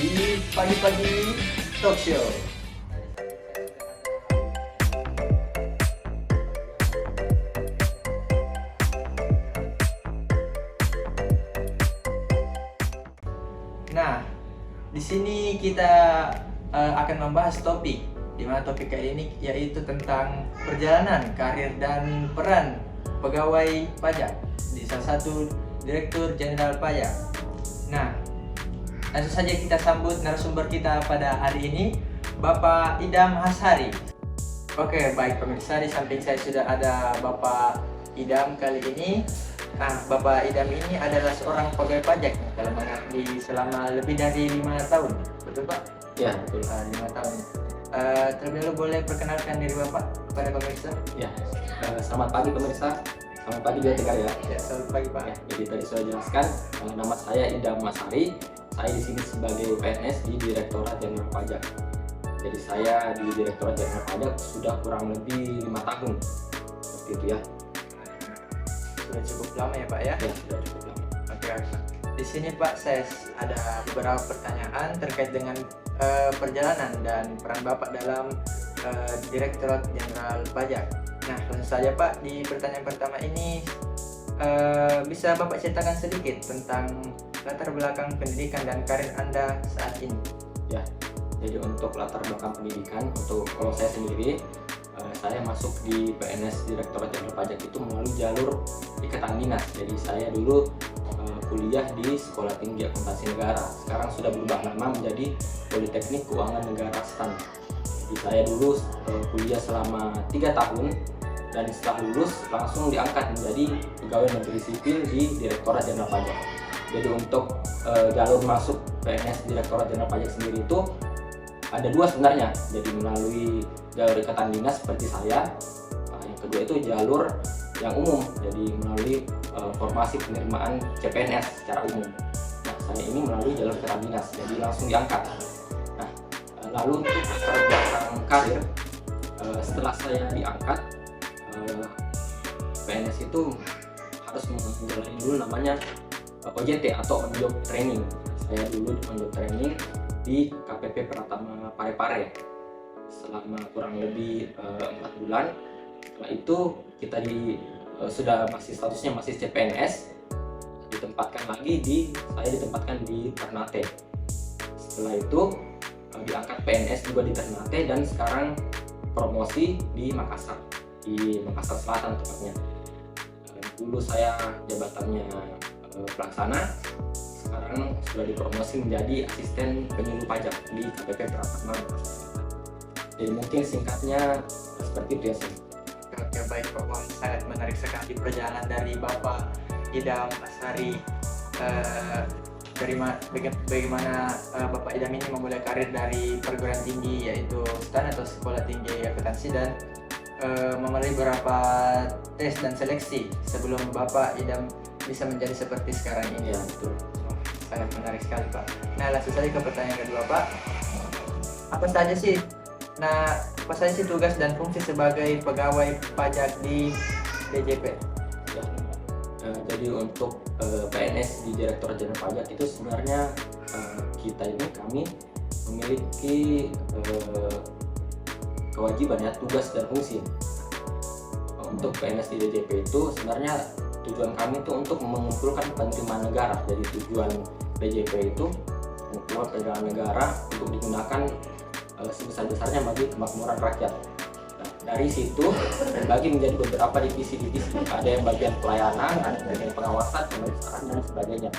di Pagi-Pagi Talk Show. Nah, di sini kita akan membahas topik, di mana topik kali ini yaitu tentang perjalanan, karir dan peran pegawai pajak di salah satu Direktur Jenderal Pajak. Nah, langsung saja kita sambut narasumber kita pada hari ini, Bapak Idam Hashari. Oke, baik pemirsa, di samping saya sudah ada Bapak Idam kali ini. Nah, Bapak Idam ini adalah seorang pegawai pajak dalam mengabdi selama lebih dari 5 tahun. Betul Pak? Ya, betul. 5 tahun. Terlebih dahulu boleh perkenalkan diri Bapak kepada pemirsa? Ya, selamat pagi pemirsa. Selamat pagi juga Tegar ya. Ya, selamat pagi Pak. Ya, jadi tadi sudah jelaskan, nama saya Idam Hashari. Saya di sini sebagai PNS di Direktorat Jenderal Pajak. Jadi saya di Direktorat Jenderal Pajak sudah kurang lebih 5 tahun. Seperti itu ya. Sudah cukup lama ya Pak ya? Ya, sudah cukup lama. Oke. Di sini Pak, saya ada beberapa pertanyaan terkait dengan perjalanan dan peran Bapak dalam Direktorat Jenderal Pajak. Nah, langsung saja Pak, di pertanyaan pertama ini bisa Bapak ceritakan sedikit tentang latar belakang pendidikan dan karir Anda saat ini? Ya, jadi untuk latar belakang pendidikan, untuk kalau saya sendiri, saya masuk di PNS Direktorat Jenderal Pajak itu melalui jalur ikatan dinas. Jadi saya dulu kuliah di Sekolah Tinggi Akuntansi Negara. Sekarang sudah berubah nama menjadi Politeknik Keuangan Negara STAN. Jadi saya dulu kuliah selama 3 tahun dan setelah lulus langsung diangkat menjadi pegawai negeri sipil di Direktorat Jenderal Pajak. Jadi untuk jalur masuk PNS Direktorat Jenderal Pajak sendiri itu ada 2 sebenarnya. Jadi melalui jalur ikatan dinas seperti saya. Yang kedua itu jalur yang umum, jadi melalui formasi penerimaan CPNS secara umum. Nah, saya ini melalui jalur ikatan dinas, jadi langsung diangkat. Nah, lalu untuk latar belakang karir, setelah saya diangkat, PNS itu harus menjalani dulu namanya OJT atau on job training. Saya dulu on job training di KPP Pratama Parepare selama kurang lebih 4 bulan. Setelah itu kita sudah masih statusnya masih CPNS, saya ditempatkan di Ternate. Setelah itu diangkat PNS juga di Ternate dan sekarang promosi di Makassar Selatan tepatnya. Dulu saya jabatannya pelaksana, sekarang sudah dipromosi menjadi asisten penyuluh pajak di KPP Pratama Makassar Selatan. Jadi mungkin singkatnya seperti itu ya sih. Oke, baik Pak, sangat menarik sekali perjalanan dari Bapak Idam Hashari, bagaimana Bapak Idam ini memulai karir dari perguruan tinggi yaitu STAN atau Sekolah Tinggi Akuntansi dan melalui beberapa tes dan seleksi sebelum Bapak Idam bisa menjadi seperti sekarang ini. Ya, betul. Sangat menarik sekali Pak. Nah, langsung saja ke pertanyaan kedua Pak. Apa saja sih tugas dan fungsi sebagai pegawai pajak di DJP? Ya. Jadi untuk PNS di Direktorat Jenderal Pajak itu sebenarnya kami memiliki kewajiban ya, tugas dan fungsi. Untuk PNS di DJP itu sebenarnya tujuan kami itu untuk mengumpulkan penerimaan negara. Jadi tujuan DJP itu mengumpulkan penerimaan negara untuk digunakan sebesar-besarnya bagi kemakmuran rakyat. Nah, dari situ dibagi menjadi beberapa divisi-divisi. Ada yang bagian pelayanan, ada bagian pengawasan, pemeriksaan dan sebagainya.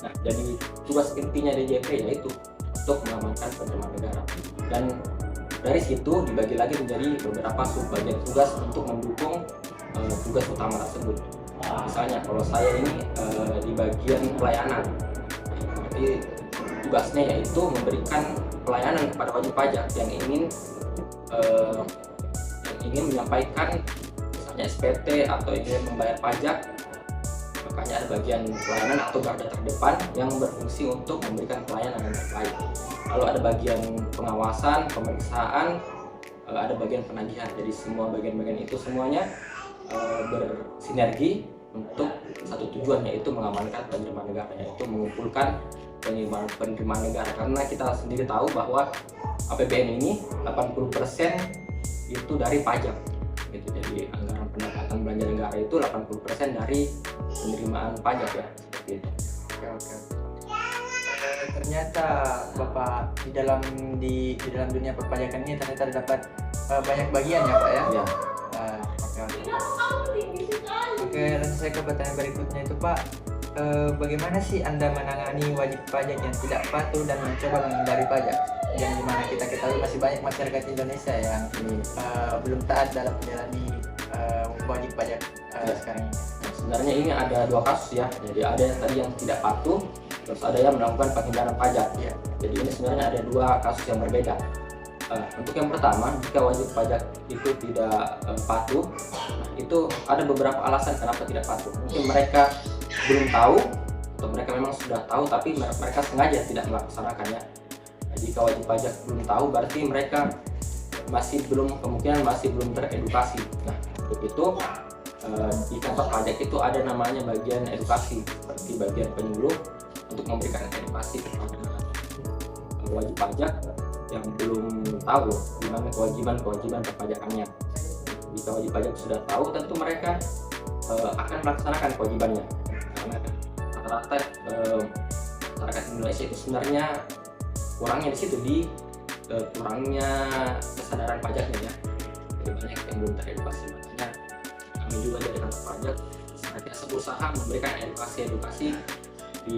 Nah, jadi tugas intinya DJP yaitu untuk mengamankan penerimaan negara. Dan dari situ dibagi lagi menjadi beberapa subbagian tugas untuk mendukung tugas utama tersebut. Misalnya kalau saya ini di bagian pelayanan, berarti tugasnya yaitu memberikan pelayanan kepada wajib pajak yang ingin menyampaikan misalnya SPT atau ingin membayar pajak. Makanya ada bagian pelayanan atau garda terdepan yang berfungsi untuk memberikan pelayanan yang terbaik. Lalu ada bagian pengawasan, pemeriksaan, ada bagian penagihan. Jadi semua bagian-bagian itu semuanya bersinergi untuk satu tujuan, yaitu mengamankan penerimaan negara, yaitu mengumpulkan penerimaan negara. Karena kita sendiri tahu bahwa APBN ini 80% itu dari pajak gitu. Jadi anggaran pendapatan belanja negara itu 80% dari penerimaan pajak ya, seperti itu. Oke. Ternyata Bapak di dalam dunia perpajakan ini ternyata dapat banyak bagian ya Pak ya. Ya. Oke, langsung saya ke pertanyaan berikutnya itu Pak. Bagaimana sih Anda menangani wajib pajak yang tidak patuh dan mencoba menghindari pajak? Yang dimana kita ketahui masih banyak masyarakat Indonesia yang belum taat dalam menjalani wajib pajak sekarang ini. Sebenarnya ini ada dua kasus ya. Jadi ada yang tadi yang tidak patuh, terus ada yang melakukan penghindaran pajak. Ya. Jadi ini sebenarnya ada dua kasus yang berbeda. Untuk yang pertama, jika wajib pajak itu tidak patuh, itu ada beberapa alasan kenapa tidak patuh. Mungkin mereka belum tahu, atau mereka memang sudah tahu tapi mereka sengaja tidak melaksanakannya. Jika wajib pajak belum tahu, berarti mereka kemungkinan masih belum teredukasi. Nah, untuk itu di kantor pajak itu ada namanya bagian edukasi, seperti bagian penyuluh untuk memberikan edukasi kepada wajib pajak yang belum tahu gimana kewajiban perpajakannya. Jika wajib pajak sudah tahu, tentu mereka akan melaksanakan kewajibannya. Karena rata-rata masyarakat Indonesia itu sebenarnya kurangnya di situ, di kurangnya kesadaran pajaknya ya. Jadi banyak yang belum teredukasi. Makanya kami juga dari kantor pajak senantiasa berusaha memberikan edukasi di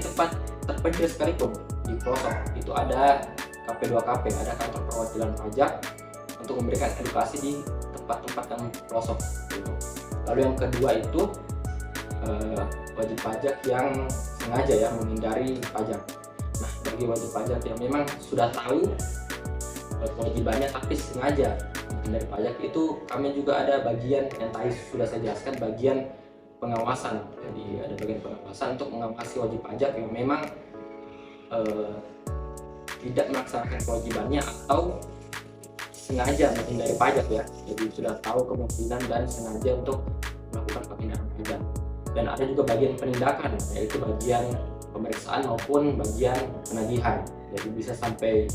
tempat terpencil sekalipun. Di pelosok itu ada KP2KP, ada kantor perwakilan pajak, untuk memberikan edukasi di tempat-tempat yang pelosok gitu. Lalu yang kedua itu wajib pajak yang sengaja ya menghindari pajak. Nah, bagi wajib pajak yang memang sudah tahu kewajibannya tapi sengaja menghindari pajak, itu kami juga ada bagian yang tadi sudah saya jelaskan, bagian pengawasan. Jadi ada bagian pengawasan untuk mengawasi wajib pajak yang memang tidak melaksanakan kewajibannya atau sengaja menghindari pajak ya. Jadi sudah tahu kemungkinan dan sengaja untuk melakukan penghindaran pajak. Dan ada juga bagian penindakan, yaitu bagian pemeriksaan maupun bagian penagihan. Jadi bisa sampai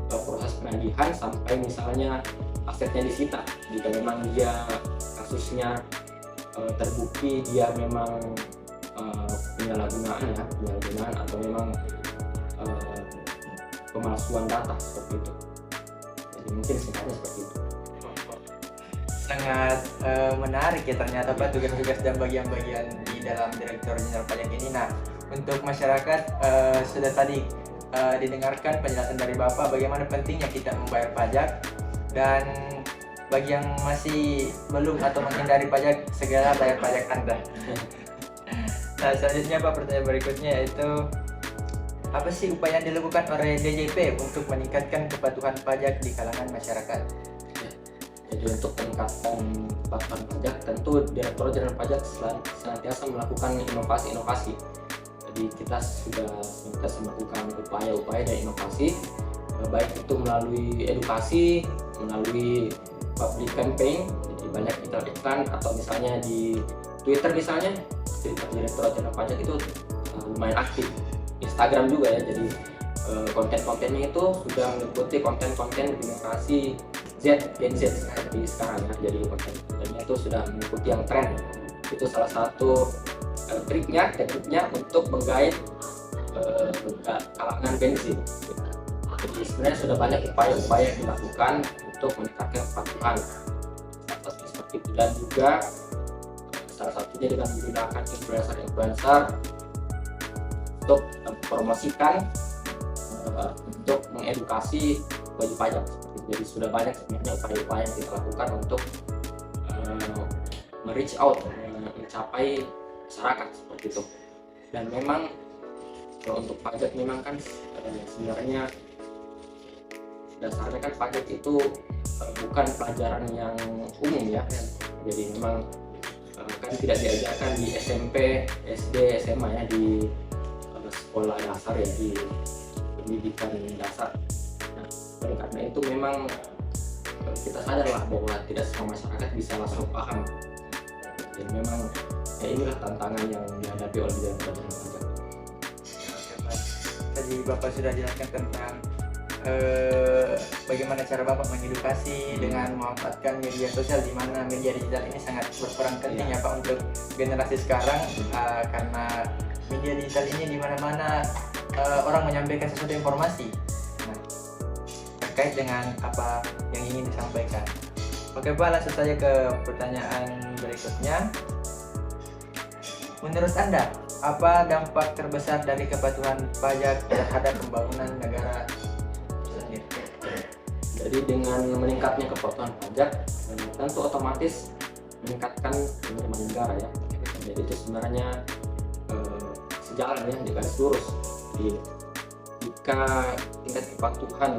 proses penagihan sampai misalnya asetnya disita. Jika memang dia kasusnya terbukti dia memang penyalahgunaan atau memang pemalsuan data seperti itu. Jadi mungkin singkatnya seperti itu. Sangat menarik ya ternyata Pak tugas-tugas dan bagian-bagian di dalam Direktur Jenderal Pajak ini. Nah, untuk masyarakat sudah tadi didengarkan penjelasan dari Bapak bagaimana pentingnya kita membayar pajak, dan bagi yang masih belum atau menghindari pajak, segera bayar pajak Anda. Nah, selanjutnya Pak, pertanyaan berikutnya yaitu apa sih upaya yang dilakukan oleh DJP untuk meningkatkan kepatuhan pajak di kalangan masyarakat? Jadi untuk meningkatkan kepatuhan pajak, tentu Direktur Jenderal Pajak senantiasa melakukan inovasi-inovasi. Jadi kita sudah senantiasa melakukan upaya-upaya dan inovasi, baik itu melalui edukasi, melalui public campaign, jadi banyak iklan atau misalnya di Twitter misalnya, Direktur Jenderal Pajak itu lumayan aktif. Instagram juga ya, jadi konten-kontennya itu sudah mengikuti konten-konten generasi Gen Z seperti sekarang ya. Jadi konten-kontennya itu sudah mengikuti yang tren. Itu salah satu triknya untuk menggait kalangan Gen Z. Jadi sebenarnya sudah banyak upaya-upaya yang dilakukan untuk meningkatkan kepatuhan seperti itu, dan juga salah satunya dengan menggunakan influencer untuk mempromosikan, untuk mengedukasi wajib pajak. Jadi sudah banyak sebenarnya upaya-upaya yang kita lakukan untuk reach out, mencapai masyarakat seperti itu. Dan memang untuk pajak memang kan sebenarnya dasarnya kan pajak itu bukan pelajaran yang umum ya. Jadi memang kan tidak diajarkan di SMP, SD, SMA ya, di sekolah dasar ya, di pendidikan dasar. Nah, oleh karena itu memang kita sadarlah bahwa tidak semua masyarakat bisa langsung paham. Jadi memang ya inilah tantangan yang dihadapi oleh Direktorat Jenderal Pajak. Oke, baik. Tadi Bapak sudah jelaskan tentang bagaimana cara Bapak mengedukasi dengan memanfaatkan media sosial, di mana media digital ini sangat berperan penting ya Pak untuk generasi sekarang, karena media digital ini di mana-mana orang menyampaikan sesuatu informasi. Nah, terkait dengan apa yang ingin disampaikan. Oke Pak, langsung saja ke pertanyaan berikutnya. Menurut Anda, apa dampak terbesar dari kepatuhan pajak terhadap pembangunan negara sendiri? Jadi dengan meningkatnya kepatuhan pajak, tentu otomatis meningkatkan penerimaan negara ya. Jadi itu sebenarnya sejalan ya, di garis lurus. Jika tingkat kepatuhan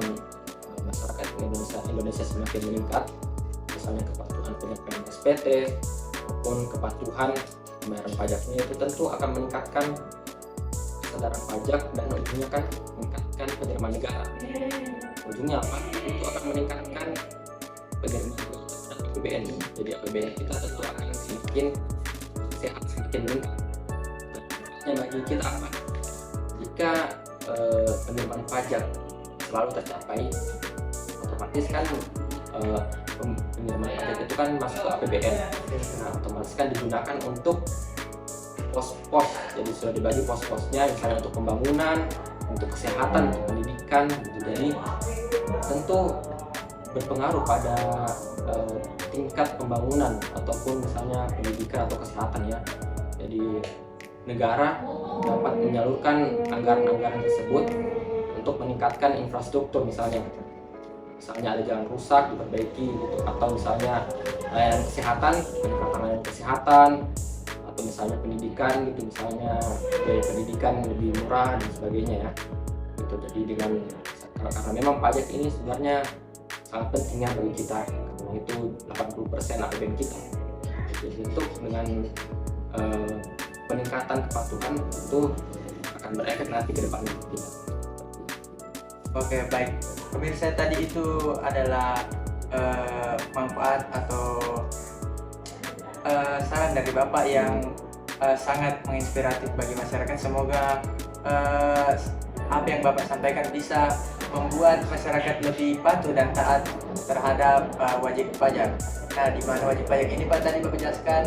masyarakat Indonesia semakin meningkat, misalnya kepatuhan penyampaian SPT maupun kepatuhan pembayaran pajaknya, itu tentu akan meningkatkan kesadaran pajak dan ujungnya kan meningkatkan penerimaan negara. Ujungnya apa? Itu akan meningkatkan penerimaan negara terhadap APBN. Jadi APBN kita tentu akan semakin sehat, semakin meningkat. Nah, bagi kita apa? Jika penerimaan pajak selalu tercapai, otomatis kan penerimaan pajak itu kan masuk ke APBN. Nah, otomatis kan digunakan untuk pos-pos. Jadi sudah dibagi pos-posnya, misalnya untuk pembangunan, untuk kesehatan, untuk pendidikan gitu. Jadi tentu berpengaruh pada tingkat pembangunan ataupun misalnya pendidikan atau kesehatan ya. Jadi negara dapat menyalurkan anggaran-anggaran tersebut untuk meningkatkan infrastruktur, misalnya ada jalan rusak diperbaiki gitu, atau misalnya layanan kesehatan, peningkatan layanan kesehatan, atau misalnya pendidikan gitu, misalnya biaya pendidikan lebih murah dan sebagainya ya gitu. Jadi karena memang pajak ini sebenarnya sangat pentingnya bagi kita, karena itu 80% APBN kita. Jadi untuk dengan peningkatan kepatuhan itu akan berefek nanti ke depannya kita. Oke, baik. Pemirsa, tadi itu adalah manfaat atau saran dari Bapak yang sangat menginspiratif bagi masyarakat. Semoga apa yang Bapak sampaikan bisa membuat masyarakat lebih patuh dan taat terhadap wajib pajak. Nah, di mana wajib pajak ini Pak tadi Bapak jelaskan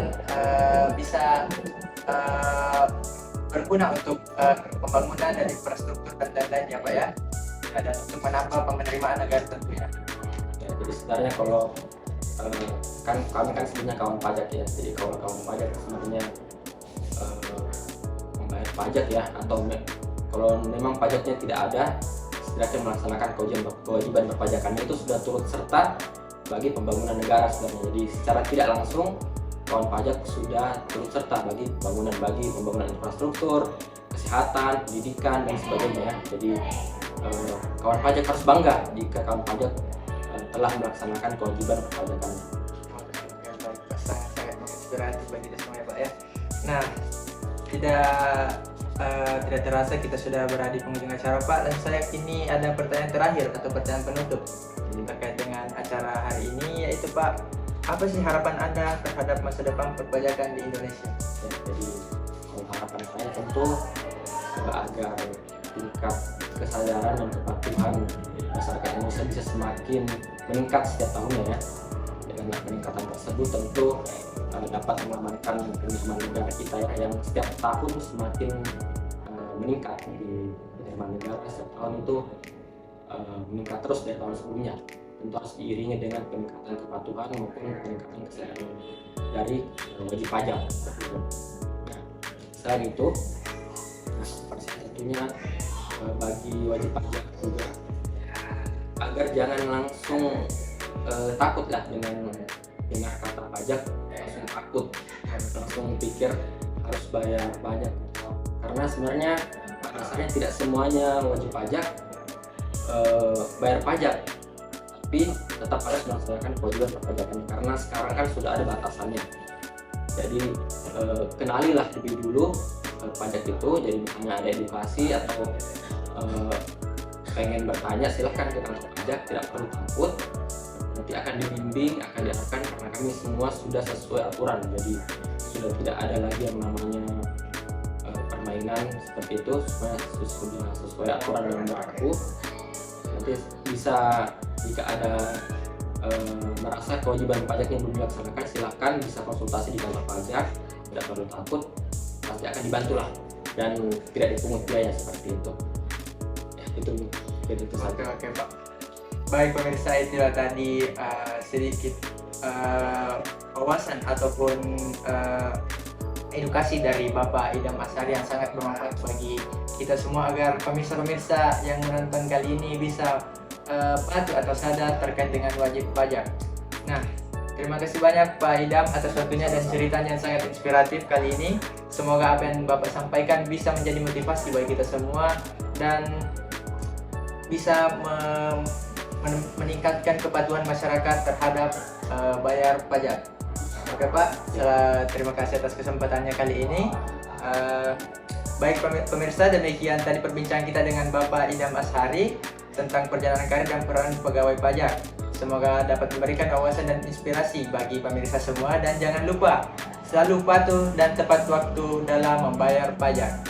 bisa berguna untuk pembangunan dan infrastruktur dan lain-lain ya Pak ya, dan untuk menambah penerimaan negara tentunya. Ya, jadi sebenarnya kalau kan kami kan sebenarnya kawan pajak ya, jadi kalau kawan pajak sebenarnya membayar pajak ya, atau kalau memang pajaknya tidak ada, setidaknya melaksanakan kewajiban perpajakannya itu sudah turut serta bagi pembangunan negara sebenarnya. Jadi secara tidak langsung kawan pajak sudah turut serta bagi pembangunan infrastruktur, kesehatan, pendidikan dan sebagainya. Jadi kawan pajak harus bangga jika kawan pajak telah melaksanakan kewajiban perpajakan. Oke, baik, sangat menginspiratif bagi kita semua ya Pak ya. Nah, tidak terasa kita sudah berada di penghujung acara Pak, dan saya ini ada pertanyaan terakhir atau pertanyaan penutup terkait dengan acara hari ini, yaitu Pak, apa sih harapan Anda terhadap masa depan perpajakan di Indonesia? Ya, jadi harapan saya tentu agar tingkat kesadaran dan kepatuhan masyarakat Indonesia bisa semakin meningkat setiap tahunnya ya. Dengan peningkatan tersebut tentu dapat mengamankan penerimaan negara kita ya, yang setiap tahun semakin meningkat. Di penerimaan negara setiap tahun itu meningkat terus dari tahun sebelumnya. Tentu harus diiringi dengan peningkatan kepatuhan maupun peningkatan kesadaran dari wajib pajak. Nah, selain itu, tentunya bagi wajib pajak juga agar jangan langsung takut lah dengan dengar kata pajak, langsung takut, langsung pikir harus bayar pajak, karena sebenarnya pada dasarnya tidak semuanya wajib pajak bayar pajak, tapi tetap harus melaksanakan kewajiban perpajakan, karena sekarang kan sudah ada batasannya. Jadi kenalilah lebih dulu pajak itu. Jadi misalnya ada edukasi atau pengen bertanya, silahkan ke kantor pajak, tidak perlu takut, nanti akan dibimbing, akan diarahkan, karena kami semua sudah sesuai aturan. Jadi sudah tidak ada lagi yang namanya permainan seperti itu, sudah sesuai aturan yang berlaku. Nanti bisa jika ada merasa kewajiban pajak yang belum dilaksanakan, silakan bisa konsultasi di kantor pajak, tidak perlu takut, pasti akan dibantu lah dan tidak dipungut biaya seperti itu. Ya, itu saja. Oke Pak. Baik pemirsa, itulah tadi sedikit wawasan ataupun edukasi dari Bapak Idam Ashari yang sangat bermanfaat bagi kita semua, agar pemirsa-pemirsa yang menonton kali ini bisa patuh atau sadar terkait dengan wajib pajak. Nah, terima kasih banyak Pak Idam atas waktunya dan ceritanya yang sangat inspiratif kali ini. Semoga apa yang Bapak sampaikan bisa menjadi motivasi bagi kita semua dan bisa meningkatkan kepatuhan masyarakat terhadap bayar pajak. Oke Pak, terima kasih atas kesempatannya kali ini. Baik pemirsa, demikian tadi perbincangan kita dengan Bapak Idam Ashari tentang perjalanan karir dan peran pegawai pajak. Semoga dapat memberikan wawasan dan inspirasi bagi pemirsa semua, dan jangan lupa selalu patuh dan tepat waktu dalam membayar pajak.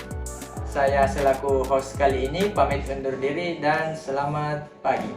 Saya selaku host kali ini pamit undur diri dan selamat pagi.